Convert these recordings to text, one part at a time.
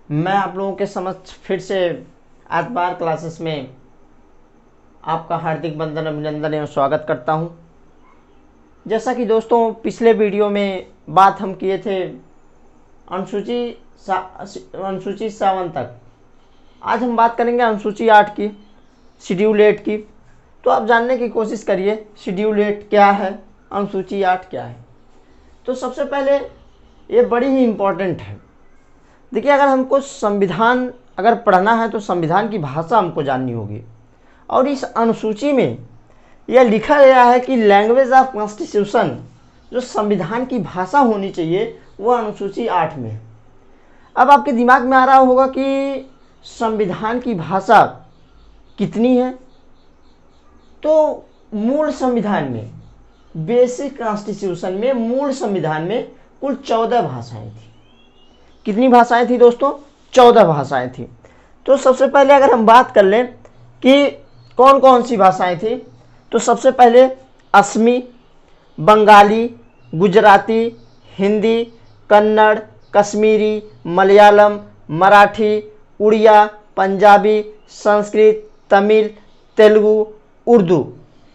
मैं आप लोगों के समक्ष फिर से एतबार क्लासेस में आपका हार्दिक वंदन अभिनंदन एवं स्वागत करता हूं। जैसा कि दोस्तों पिछले वीडियो में बात हम किए थे अनुसूची 7 तक। आज हम बात करेंगे अनुसूची 8 की, शेड्यूल 8 की। तो आप जानने की कोशिश करिए शेड्यूल 8 क्या है, अनुसूची 8 क्या है। तो सबसे पहले ये बड़ी ही इम्पोर्टेंट है। देखिए, अगर हमको संविधान अगर पढ़ना है तो संविधान की भाषा हमको जाननी होगी। और इस अनुसूची में यह लिखा गया है कि लैंग्वेज ऑफ कॉन्स्टिट्यूशन, जो संविधान की भाषा होनी चाहिए, वह अनुसूची 8 में है। अब आपके दिमाग में आ रहा होगा कि संविधान की भाषा कितनी है। तो मूल संविधान में, बेसिक कॉन्स्टिट्यूशन में, मूल संविधान में कुल 14 भाषाएं थी। कितनी भाषाएं थी दोस्तों? 14 भाषाएं थी। तो सबसे पहले अगर हम बात कर लें कि कौन कौन सी भाषाएं थी, तो सबसे पहले असमी, बंगाली, गुजराती, हिंदी, कन्नड़, कश्मीरी, मलयालम, मराठी, उड़िया, पंजाबी, संस्कृत, तमिल, तेलुगु, उर्दू।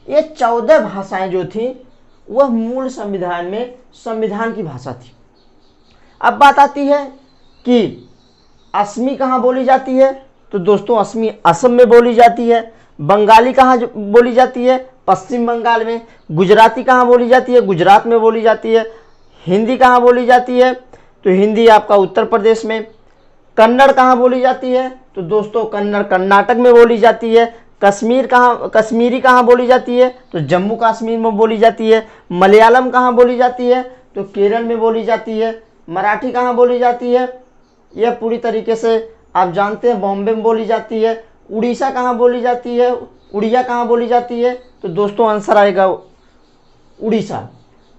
ये 14 भाषाएं जो थी वह मूल संविधान में संविधान की भाषा थी। अब बात आती है कि असमी कहाँ बोली जाती है, तो दोस्तों असमी असम में बोली जाती है। बंगाली कहाँ बोली जाती है? पश्चिम बंगाल में। गुजराती कहाँ बोली जाती है? गुजरात में बोली जाती है। हिंदी कहाँ बोली जाती है? तो हिंदी आपका उत्तर प्रदेश में। कन्नड़ कहाँ बोली जाती है? तो दोस्तों कन्नड़ कर्नाटक में बोली जाती है। कश्मीरी कहाँ बोली जाती है? तो जम्मू कश्मीर में बोली जाती है। मलयालम कहाँ बोली जाती है? तो केरल में बोली जाती है। मराठी कहाँ बोली जाती है? यह पूरी तरीके से आप जानते हैं बॉम्बे में बोली जाती है। उड़ीसा कहाँ बोली जाती है? उड़िया कहाँ बोली जाती है? तो दोस्तों आंसर आएगा उड़ीसा।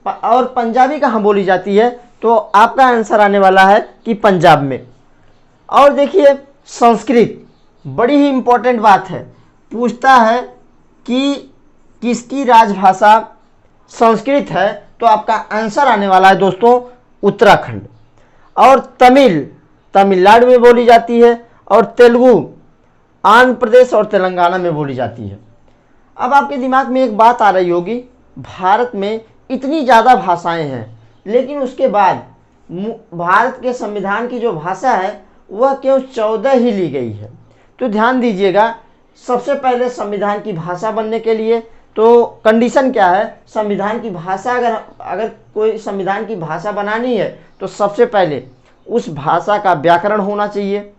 और पंजाबी कहाँ बोली जाती है? तो आपका आंसर आने वाला है कि पंजाब में। और देखिए संस्कृत, बड़ी ही इंपॉर्टेंट बात है। पूछता है कि किसकी राजभाषा संस्कृत है, तो आपका आंसर आने वाला है दोस्तों उत्तराखंड। और तमिल तमिलनाडु में बोली जाती है। और तेलुगु आंध्र प्रदेश और तेलंगाना में बोली जाती है। अब आपके दिमाग में एक बात आ रही होगी, भारत में इतनी ज़्यादा भाषाएं हैं, लेकिन उसके बाद भारत के संविधान की जो भाषा है वह क्यों 14 ही ली गई है। तो ध्यान दीजिएगा, सबसे पहले संविधान की भाषा बनने के लिए तो कंडीशन क्या है? संविधान की भाषा अगर कोई संविधान की भाषा बनानी है तो सबसे पहले उस भाषा का व्याकरण होना चाहिए,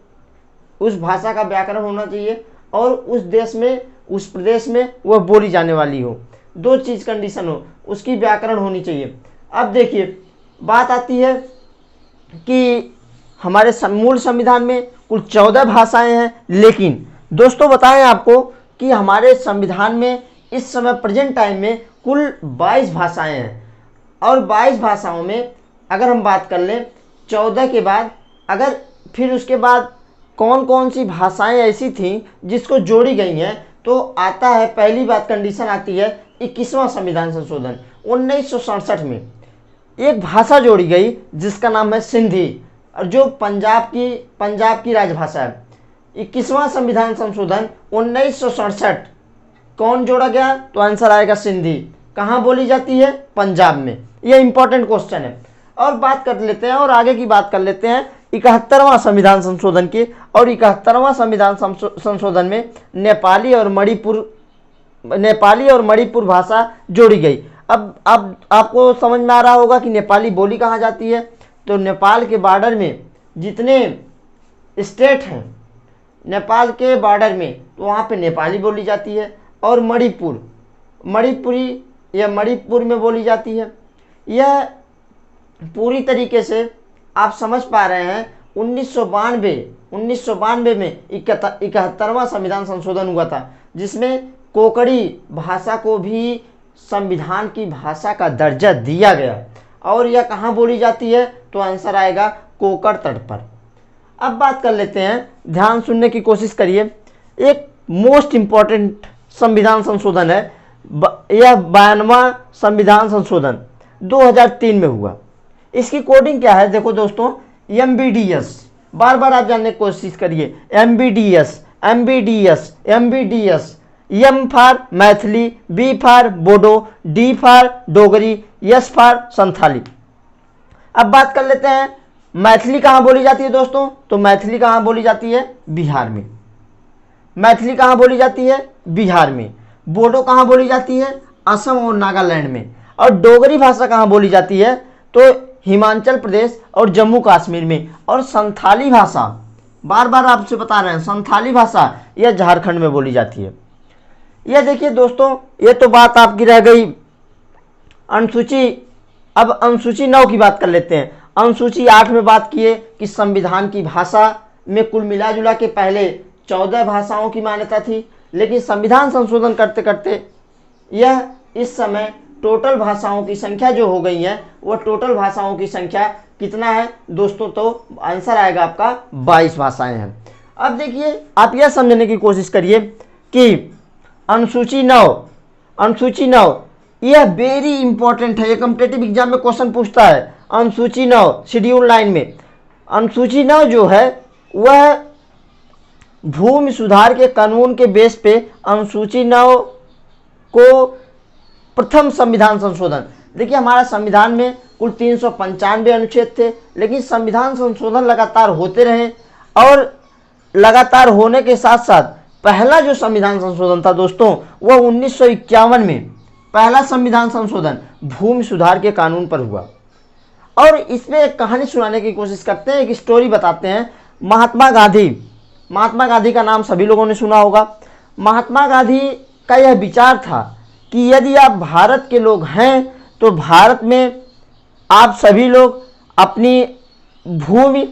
उस भाषा का व्याकरण होना चाहिए, और उस देश में, उस प्रदेश में वह बोली जाने वाली हो। दो चीज़ कंडीशन हो, उसकी व्याकरण होनी चाहिए। अब देखिए बात आती है कि हमारे मूल संविधान में कुल 14 भाषाएं हैं, लेकिन दोस्तों बताएं आपको कि हमारे संविधान में इस समय प्रेजेंट टाइम में कुल 22 भाषाएं हैं। और 22 भाषाओं में अगर हम बात कर लें 14 के बाद, अगर फिर उसके बाद कौन कौन सी भाषाएं ऐसी थीं जिसको जोड़ी गई हैं, तो आता है, पहली बात कंडीशन आती है 21वां संविधान संशोधन 1967 में एक भाषा जोड़ी गई जिसका नाम है सिंधी, और जो पंजाब की राजभाषा है। 21वां संविधान संशोधन 1967 कौन जोड़ा गया? तो आंसर आएगा सिंधी। कहाँ बोली जाती है? पंजाब में। यह इंपॉर्टेंट क्वेश्चन है। और बात कर लेते हैं, और आगे की बात कर लेते हैं 71वां संविधान संशोधन की। और 71वां संविधान संशोधन में नेपाली और मणिपुर भाषा जोड़ी गई। अब आपको समझ में आ रहा होगा कि नेपाली बोली कहाँ जाती है। तो नेपाल के बॉर्डर में जितने स्टेट हैं, नेपाल के बॉर्डर में, तो वहाँ पे नेपाली बोली जाती है। और मणिपुरी या मणिपुर में बोली जाती है। यह पूरी तरीके से आप समझ पा रहे हैं। 1992 में 71वां संविधान संशोधन हुआ था, जिसमें कोंकणी भाषा को भी संविधान की भाषा का दर्जा दिया गया। और यह कहाँ बोली जाती है? तो आंसर आएगा कोकर तट पर। अब बात कर लेते हैं, ध्यान सुनने की कोशिश करिए। एक मोस्ट इंपॉर्टेंट संविधान संशोधन है, यह 92वां संविधान संशोधन 2003 में हुआ। इसकी कोडिंग क्या है? देखो दोस्तों, MBDS बार बार आप जानने की कोशिश करिए। MBDS, MBDS, MBDS, M for Maithili, B for Bodo, D for Dogri, S for Santhali. अब बात कर लेते हैं मैथिली कहाँ बोली जाती है दोस्तों। तो मैथिली कहाँ बोली जाती है? बिहार में। मैथिली कहाँ बोली जाती है? बिहार में। बोडो कहाँ बोली जाती है? असम और नागालैंड में। और डोगरी भाषा कहाँ बोली जाती है? तो हिमाचल प्रदेश और जम्मू कश्मीर में। और संथाली भाषा, बार बार आपसे बता रहे हैं, संथाली भाषा यह झारखंड में बोली जाती है। यह देखिए दोस्तों, ये तो बात आपकी रह गई अनुसूची। अब अनुसूची 9 की बात कर लेते हैं। अनुसूची 8 में बात किए कि संविधान की भाषा में कुल मिला जुला के पहले 14 भाषाओं की मान्यता थी, लेकिन संविधान संशोधन करते करते यह इस समय टोटल भाषाओं की संख्या जो हो गई है, वह टोटल भाषाओं की संख्या कितना है दोस्तों? तो आंसर आएगा आपका 22 भाषाएं हैं। अब देखिए, आप यह समझने की कोशिश करिए कि अनुसूची 9 यह वेरी इंपॉर्टेंट है। ये कॉम्पिटिटिव एग्जाम में क्वेश्चन पूछता है। अनुसूची 9 शेड्यूल 9 में अनुसूची 9 जो है वह भूमि सुधार के कानून के बेस पे अनुसूची 9 को प्रथम संविधान संशोधन। देखिए, हमारा संविधान में कुल 395 अनुच्छेद थे, लेकिन संविधान संशोधन लगातार होते रहे और लगातार होने के साथ साथ पहला जो संविधान संशोधन था दोस्तों वह 1951 में पहला संविधान संशोधन भूमि सुधार के कानून पर हुआ। और इसमें एक कहानी सुनाने की कोशिश करते हैं, एक स्टोरी बताते हैं। महात्मा गांधी का नाम सभी लोगों ने सुना होगा। महात्मा गांधी का यह विचार था कि यदि आप भारत के लोग हैं तो भारत में आप सभी लोग अपनी भूमि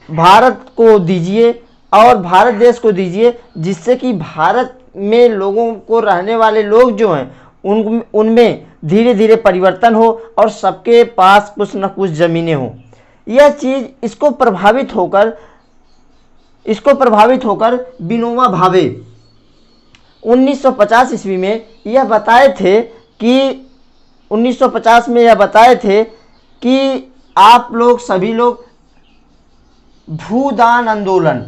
भारत को दीजिए और भारत देश को दीजिए, जिससे कि भारत में लोगों को रहने वाले लोग जो हैं उनमें धीरे धीरे परिवर्तन हो और सबके पास कुछ न कुछ ज़मीनें हों। यह चीज़ इसको प्रभावित होकर विनोबा भावे 1950 ईस्वी में यह बताए थे कि 1950 में यह बताए थे कि आप लोग सभी लोग भूदान आंदोलन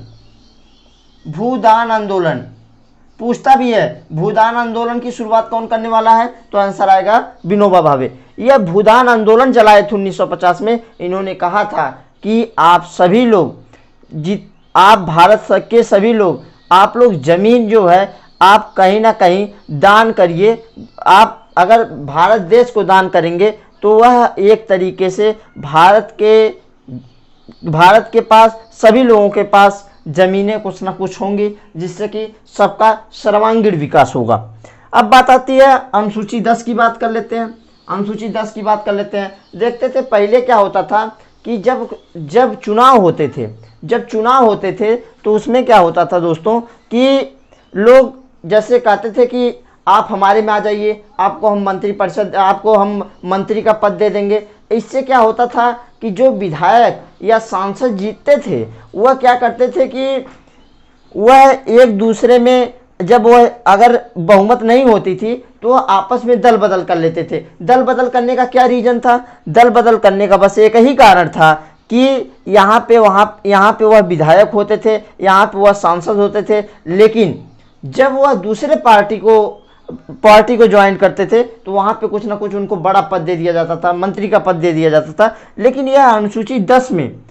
पूछता भी है। भूदान आंदोलन की शुरुआत कौन करने वाला है? तो आंसर आएगा विनोबा भावे। यह भूदान आंदोलन चलाए थे 1950 में। इन्होंने कहा था कि आप सभी लोग आप भारत के सभी लोग, आप लोग जमीन जो है आप कहीं ना कहीं दान करिए। आप अगर भारत देश को दान करेंगे तो वह एक तरीके से भारत के पास सभी लोगों के पास ज़मीनें कुछ ना कुछ होंगी, जिससे कि सबका सर्वांगीण विकास होगा। अब बात आती है अनुसूची 10 की बात कर लेते हैं। अनुसूची 10 की बात कर लेते हैं। देखते थे पहले क्या होता था कि जब चुनाव होते थे तो उसमें क्या होता था दोस्तों कि लोग जैसे कहते थे कि आप हमारे में आ जाइए, आपको हम मंत्री का पद दे देंगे। इससे क्या होता था कि जो विधायक या सांसद जीतते थे वह क्या करते थे कि वह एक दूसरे में, जब वह अगर बहुमत नहीं होती थी तो वह आपस में दल बदल कर लेते थे। दल बदल करने का क्या रीज़न था? दल बदल करने का बस एक ही कारण था कि यहाँ पे वह विधायक होते थे, यहाँ पे वह सांसद होते थे, लेकिन जब वह दूसरे पार्टी को ज्वाइन करते थे तो वहाँ पे कुछ ना कुछ उनको बड़ा पद दे दिया जाता था, मंत्री का पद दे दिया जाता था। लेकिन यह अनुसूची 10 में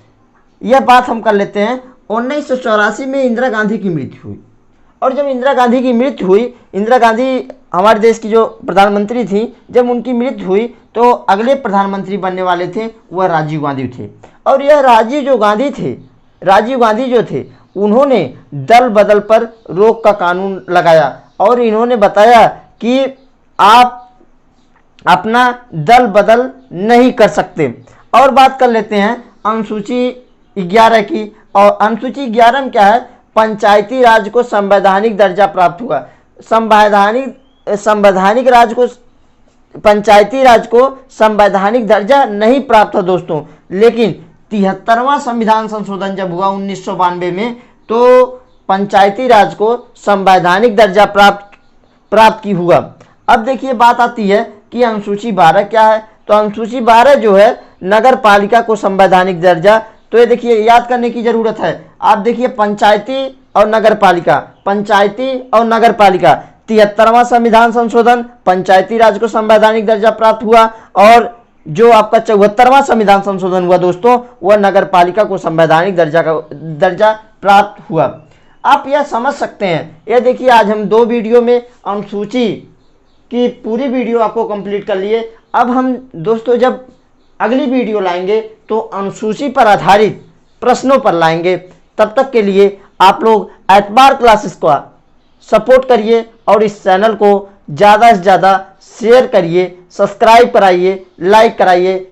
यह बात हम कर लेते हैं। 1984 में इंदिरा गांधी की मृत्यु हुई, और जब इंदिरा गांधी की मृत्यु हुई, इंदिरा गांधी हमारे देश की जो प्रधानमंत्री थी, जब उनकी मृत्यु हुई तो अगले प्रधानमंत्री बनने वाले थे वह राजीव गांधी थे। और यह राजीव गांधी जो थे उन्होंने दल बदल पर रोक का कानून लगाया और इन्होंने बताया कि आप अपना दल बदल नहीं कर सकते। और बात कर लेते हैं अनुसूची 11 की। और अनुसूची 11 में क्या है? पंचायती राज को संवैधानिक दर्जा प्राप्त हुआ। पंचायती राज को संवैधानिक दर्जा नहीं प्राप्त था दोस्तों, लेकिन 73वां संविधान संशोधन जब हुआ 1992 में तो पंचायती राज को संवैधानिक दर्जा प्राप्त की हुआ। अब देखिए बात आती है कि अनुसूची 12 क्या है। तो अनुसूची 12 जो है नगर पालिका को संवैधानिक दर्जा तो ये देखिए याद करने की जरूरत है। आप देखिए पंचायती और नगर पालिका, पंचायती और नगर पालिका, 73वां संविधान संशोधन, पंचायती राज को संवैधानिक दर्जा प्राप्त हुआ, और जो आपका 74वां संविधान संशोधन हुआ दोस्तों, वह नगर पालिका को संवैधानिक दर्जा प्राप्त हुआ। आप यह समझ सकते हैं। यह देखिए आज हम 2 वीडियो में अनुसूची की पूरी वीडियो आपको कंप्लीट कर लिए। अब हम दोस्तों जब अगली वीडियो लाएंगे तो अनुसूची पर आधारित प्रश्नों पर लाएंगे। तब तक के लिए आप लोग एतबार क्लासेस को सपोर्ट करिए और इस चैनल को ज़्यादा से ज़्यादा शेयर करिए, सब्सक्राइब कराइए, लाइक कराइए।